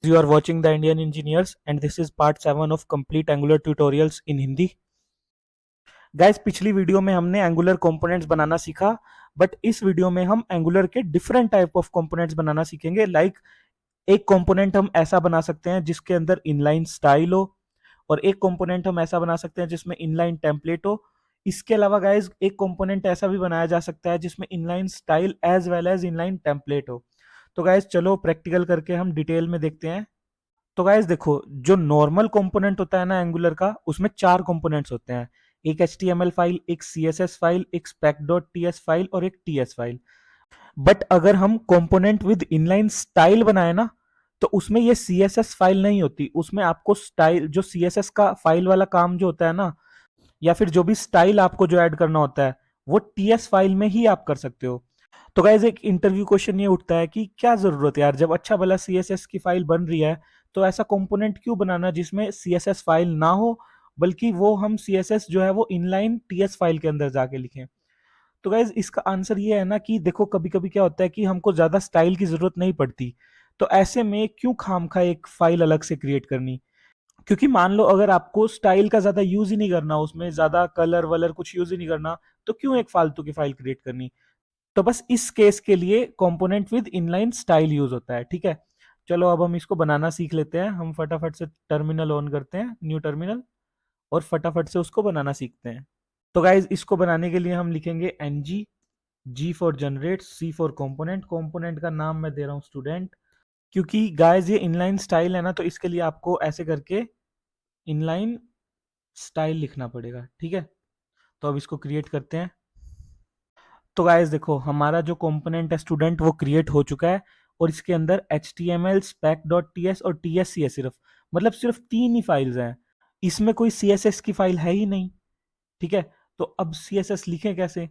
You are watching the Indian Engineers and this is part 7 of complete Angular tutorials in Hindi. Guys पिछली video में हमने angular components बनाना सीखा, but इस video में हम angular के डिफरेंट टाइप ऑफ कंपोनेंट्स बनाना सीखेंगे। एक कंपोनेंट हम ऐसा बना सकते हैं जिसके अंदर इनलाइन स्टाइल हो, और एक कंपोनेंट हम ऐसा बना सकते हैं जिसमें इनलाइन टेम्पलेट हो। इसके अलावा गाइस एक कंपोनेंट ऐसा भी बनाया जा सकता है जिसमें inline style as well as inline template हो। तो गाइस चलो प्रैक्टिकल करके हम डिटेल में देखते हैं। तो गाइस देखो, जो नॉर्मल कंपोनेंट होता है ना एंगुलर का, उसमें 4 कंपोनेंट्स होते हैं। एक HTML फाइल, एक CSS फाइल, एक spec.ts फाइल और एक TS फाइल। बट अगर हम कंपोनेंट विद इनलाइन स्टाइल बनाए ना, तो उसमें ये CSS फाइल नहीं होती। उसमें आपको स्टाइल, जो CSS का फाइल वाला काम जो होता है ना, या फिर जो भी स्टाइल आपको जो ऐड करना होता है, वो TS फाइल में ही आप कर सकते हो। तो गाइज एक इंटरव्यू क्वेश्चन ये उठता है कि क्या जरूरत है यार, जब अच्छा भला CSS की फाइल बन रही है तो ऐसा कंपोनेंट क्यों बनाना जिसमें CSS फाइल ना हो, बल्कि वो हम CSS जो है वो इनलाइन TS फाइल के अंदर जाके लिखें। तो गाइज इसका आंसर ये है ना कि देखो, कभी कभी क्या होता है कि हमको ज्यादा स्टाइल की जरूरत नहीं पड़ती, तो ऐसे में क्यों खामखा एक फाइल अलग से क्रिएट करनी। क्योंकि मान लो अगर आपको स्टाइल का ज्यादा यूज ही नहीं करना, उसमें ज्यादा कलर वलर कुछ यूज ही नहीं करना, तो क्यों एक फालतू की फाइल क्रिएट करनी। तो बस इस केस के लिए component with inline style use होता है। ठीक है, चलो अब हम इसको बनाना सीख लेते हैं। हम फटाफट से टर्मिनल ऑन करते हैं, न्यू टर्मिनल, और फटाफट से उसको बनाना सीखते हैं। तो गाइज इसको बनाने के लिए हम लिखेंगे ng, G for generate, C for component. Component का नाम मैं दे रहा हूं स्टूडेंट, क्योंकि गाइज ये इनलाइन स्टाइल है ना, तो इसके लिए आपको ऐसे करके इनलाइन स्टाइल लिखना पड़ेगा। ठीक है, तो अब इसको क्रिएट करते हैं। तो गाइस देखो, हमारा जो कंपोनेंट है स्टूडेंट वो क्रिएट हो चुका है, और इसके अंदर HTML, spec.ts और TSC है सिर्फ, मतलब सिर्फ 3 ही फाइल्स हैं। इसमें कोई CSS की फाइल है ही नहीं। ठीक है, तो अब CSS लिखें कैसे।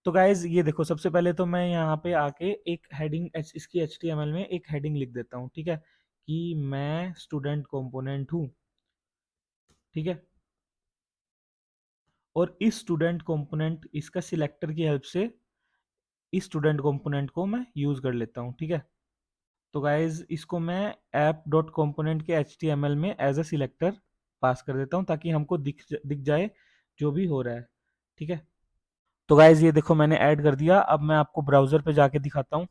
तो गाइज ये देखो, सबसे पहले तो मैं यहाँ पे आके एक हेडिंग इसकी HTML में एक हेडिंग लिख देता हूँ। ठीक है, कि मैं स्टूडेंट कंपोनेंट हूँ। ठीक है, और इस स्टूडेंट कंपोनेंट, इसका सिलेक्टर की हेल्प से इस स्टूडेंट कंपोनेंट को मैं यूज कर लेता हूँ। ठीक है, तो गाइज इसको मैं ऐप डॉट कॉम्पोनेंट के HTML में एज अ सिलेक्टर पास कर देता हूँ, ताकि हमको दिख जाए जो भी हो रहा है। ठीक है, तो गाइज ये देखो मैंने ऐड कर दिया। अब मैं आपको ब्राउजर पे जाके दिखाता हूँ।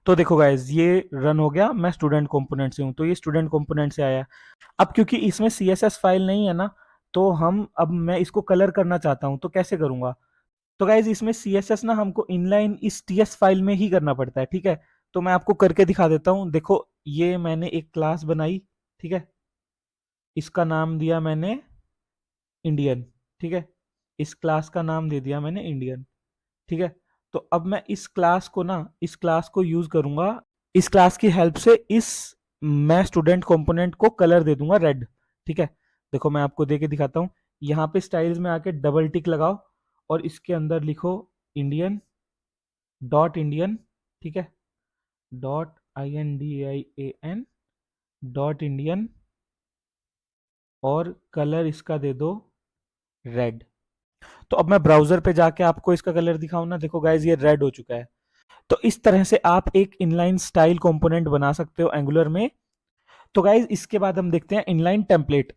तो देखो गाइज ये रन हो गया, मैं स्टूडेंट कंपोनेंट से हूँ, तो ये स्टूडेंट कंपोनेंट से आया। अब क्योंकि इसमें CSS फाइल नहीं है ना, तो अब मैं इसको कलर करना चाहता हूँ, तो कैसे करूंगा। तो गाइज इसमें CSS ना हमको इनलाइन इस TS फाइल में ही करना पड़ता है। ठीक है, तो मैं आपको करके दिखा देता हूँ। देखो, ये मैंने एक क्लास बनाई। ठीक है, इसका नाम दिया मैंने इंडियन। ठीक है, इस क्लास का नाम दे दिया मैंने इंडियन। ठीक है, तो अब मैं इस क्लास को यूज करूंगा। इस क्लास की हेल्प से मैं स्टूडेंट कंपोनेंट को कलर दे दूंगा रेड। ठीक है, देखो मैं आपको दे के दिखाता हूँ। यहाँ पे स्टाइल्स में आके डबल टिक लगाओ, और इसके अंदर लिखो इंडियन डॉट इंडियन। ठीक है, .INDIAN डॉट इंडियन, और कलर इसका दे दो रेड। तो अब मैं ब्राउजर पे जाके आपको इसका कलर दिखाऊं ना, देखो गाइज ये रेड हो चुका है। तो इस तरह से आप एक इनलाइन स्टाइल कंपोनेंट बना सकते हो एंगुलर में। तो गाइज इसके बाद हम देखते हैं इनलाइन टेम्पलेट।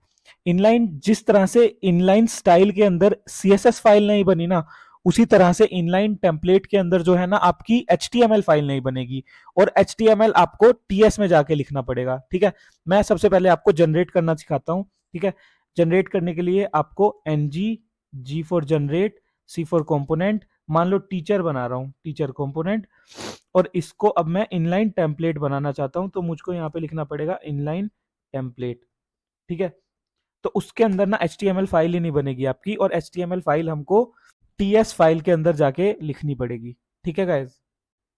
इनलाइन, जिस तरह से इनलाइन स्टाइल के अंदर CSS फाइल नहीं बनी ना, उसी तरह से इनलाइन टेम्पलेट के अंदर जो है ना आपकी HTML फाइल नहीं बनेगी, और HTML आपको TS में जाके लिखना पड़ेगा। ठीक है, मैं सबसे पहले आपको जनरेट करना सिखाता हूं। ठीक है, जनरेट करने के लिए आपको ng, G for generate, C for component, मान लो टीचर बना रहा हूं, टीचर कंपोनेंट, और इसको अब मैं इनलाइन टेम्पलेट बनाना चाहता हूं, तो मुझको यहाँ पे लिखना पड़ेगा इनलाइन टेम्पलेट। ठीक है, तो उसके अंदर ना HTML फाइल ही नहीं बनेगी आपकी, और HTML फाइल हमको TS फाइल के अंदर जाके लिखनी पड़ेगी। ठीक है गाइज,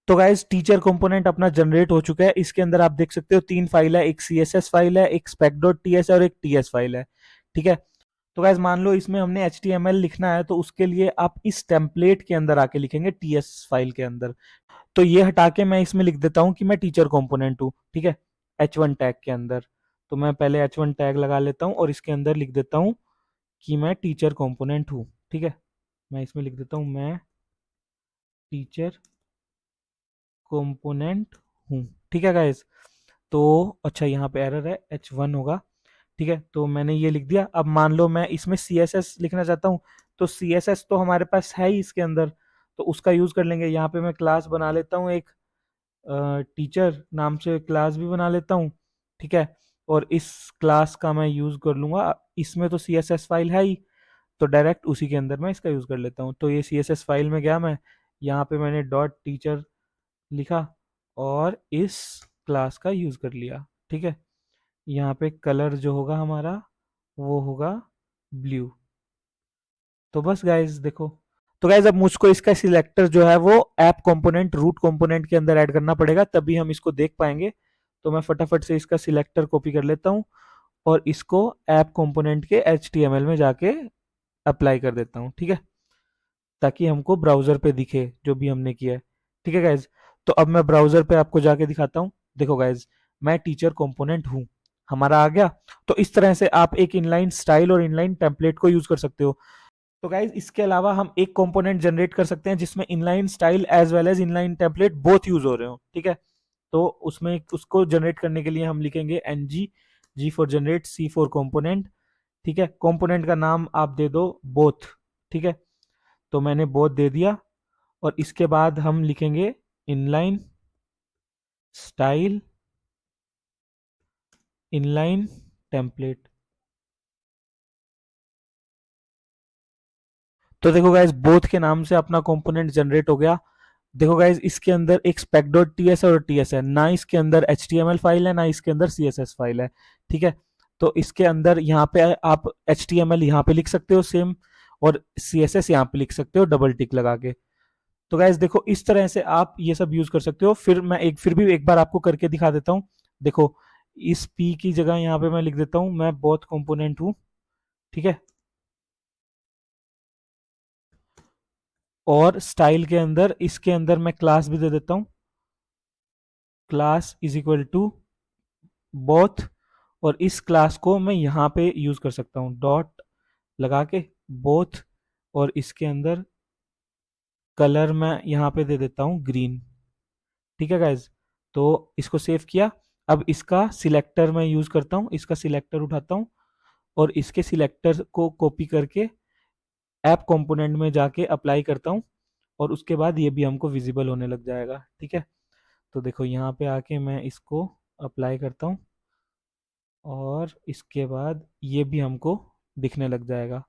तो गाइज टीचर कंपोनेंट अपना जनरेट हो चुका है। इसके अंदर आप देख सकते हो 3 फाइल है, एक CSS फाइल है, एक spec.ts है, और एक TS फाइल है। ठीक है, तो गाइज मान लो इसमें हमने HTML लिखना है, तो उसके लिए आप इस टेम्पलेट के अंदर आके लिखेंगे TS फाइल के अंदर। तो ये हटा के मैं इसमें लिख देता हूं कि मैं टीचर कंपोनेंट हूं। ठीक है, H1 टैग के अंदर, तो मैं पहले H1 टैग लगा लेता हूं, और इसके अंदर लिख देता हूं कि मैं टीचर कंपोनेंट हूं। ठीक है, मैं इसमें लिख देता हूं मैं टीचर कंपोनेंट हूं। ठीक है गाइस, तो अच्छा यहाँ पे एरर है, H1 होगा। ठीक है, तो मैंने ये लिख दिया। अब मान लो मैं इसमें CSS लिखना चाहता हूँ, तो CSS तो हमारे पास है ही इसके अंदर, तो उसका यूज़ कर लेंगे। यहाँ पे मैं क्लास बना लेता हूँ, एक टीचर नाम से क्लास भी बना लेता हूँ। ठीक है, और इस क्लास का मैं यूज़ कर लूँगा, इसमें तो CSS फाइल है ही, तो डायरेक्ट उसी के अंदर मैं इसका यूज़ कर लेता हूँ। तो ये CSS फाइल में गया मैं, यहाँ पे मैंने डॉट टीचर लिखा और इस क्लास का यूज़ कर लिया। ठीक है, यहाँ पे कलर जो होगा हमारा वो होगा ब्लू। तो बस गाइज देखो, तो गाइज अब मुझको इसका सिलेक्टर जो है वो ऐप कंपोनेंट रूट कंपोनेंट के अंदर ऐड करना पड़ेगा, तभी हम इसको देख पाएंगे। तो मैं फटाफट से इसका सिलेक्टर कॉपी कर लेता हूँ और इसको ऐप कंपोनेंट के HTML में जाके अप्लाई कर देता हूँ। ठीक है, ताकि हमको ब्राउजर पे दिखे जो भी हमने किया है। ठीक है गाइज, तो अब मैं ब्राउजर पे आपको जाके दिखाता हूँ। देखो गाइज, मैं टीचर कंपोनेंट हूँ, हमारा आ गया। तो इस तरह से आप एक इनलाइन स्टाइल और इनलाइन टेम्पलेट को यूज कर सकते हो। तो गाइज इसके अलावा हम एक कंपोनेंट जनरेट कर सकते हैं जिसमें inline style as well as inline template both use हो रहे हो। ठीक है, तो उसमें उसको जनरेट करने के लिए हम लिखेंगे ng, G for generate, C for component. ठीक है, कंपोनेंट का नाम आप दे दो बोथ। ठीक है, तो मैंने बोथ दे दिया और इसके बाद हम लिखेंगे इनलाइन स्टाइल इनलाइन टेम्पलेट। तो देखो गाइज, बोथ के नाम से अपना कंपोनेंट जनरेट हो गया। देखो गाइज, इसके अंदर एक spec डॉट टी एस और टीएस है ना, इसके अंदर HTML फाइल है ना इसके अंदर CSS फाइल है। ठीक है, तो इसके अंदर यहाँ पे आप HTML यहाँ पे लिख सकते हो सेम, और CSS यहाँ पे लिख सकते हो डबल टिक लगा के। तो गाइज देखो, इस तरह से आप ये सब यूज कर सकते हो। फिर भी एक बार आपको करके दिखा देता हूँ। देखो, इस P की जगह यहाँ पे मैं लिख देता हूँ मैं बोथ कंपोनेंट हूँ। ठीक है, और स्टाइल के अंदर इसके अंदर मैं क्लास भी दे देता हूँ, class is equal to both. और इस क्लास को मैं यहाँ पे यूज कर सकता हूँ डॉट लगा के बोथ, और इसके अंदर कलर मैं यहाँ पे दे देता हूँ ग्रीन। ठीक है गाइज, तो इसको सेव किया। अब इसका सिलेक्टर मैं यूज करता हूँ, इसका सिलेक्टर उठाता हूँ और इसके सिलेक्टर को कॉपी करके ऐप कंपोनेंट में जाके अप्लाई करता हूँ, और उसके बाद ये भी हमको विजिबल होने लग जाएगा। ठीक है, तो देखो यहाँ पे आके मैं इसको अप्लाई करता हूँ और इसके बाद ये भी हमको दिखने लग जाएगा।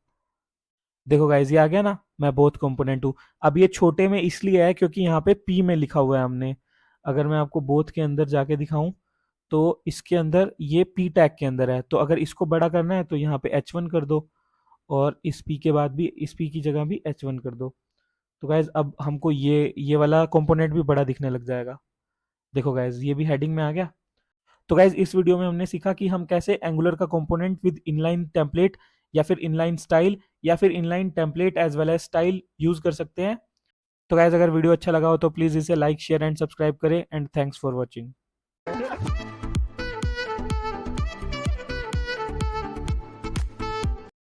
देखो गाइज, ये आ गया ना, मैं बोथ कंपोनेंट हूँ। अब ये छोटे में इसलिए है क्योंकि यहाँ पे P में लिखा हुआ है हमने। अगर मैं आपको बोथ के अंदर जाके दिखाऊं, तो इसके अंदर ये P टैग के अंदर है, तो अगर इसको बड़ा करना है तो यहाँ पे H1 कर दो, और इस P के बाद भी इस P की जगह भी H1 कर दो। तो गाइज अब हमको ये वाला कंपोनेंट भी बड़ा दिखने लग जाएगा। देखो गाइज, ये भी हेडिंग में आ गया। तो गाइज इस वीडियो में हमने सीखा कि हम कैसे एंगुलर का कंपोनेंट विद इनलाइन टेम्पलेट या फिर इनलाइन स्टाइल या फिर inline template as well as style use कर सकते हैं। तो गाइज, अगर वीडियो अच्छा लगा हो तो प्लीज इसे लाइक शेयर एंड सब्सक्राइब करें, एंड थैंक्स फॉर वॉचिंग।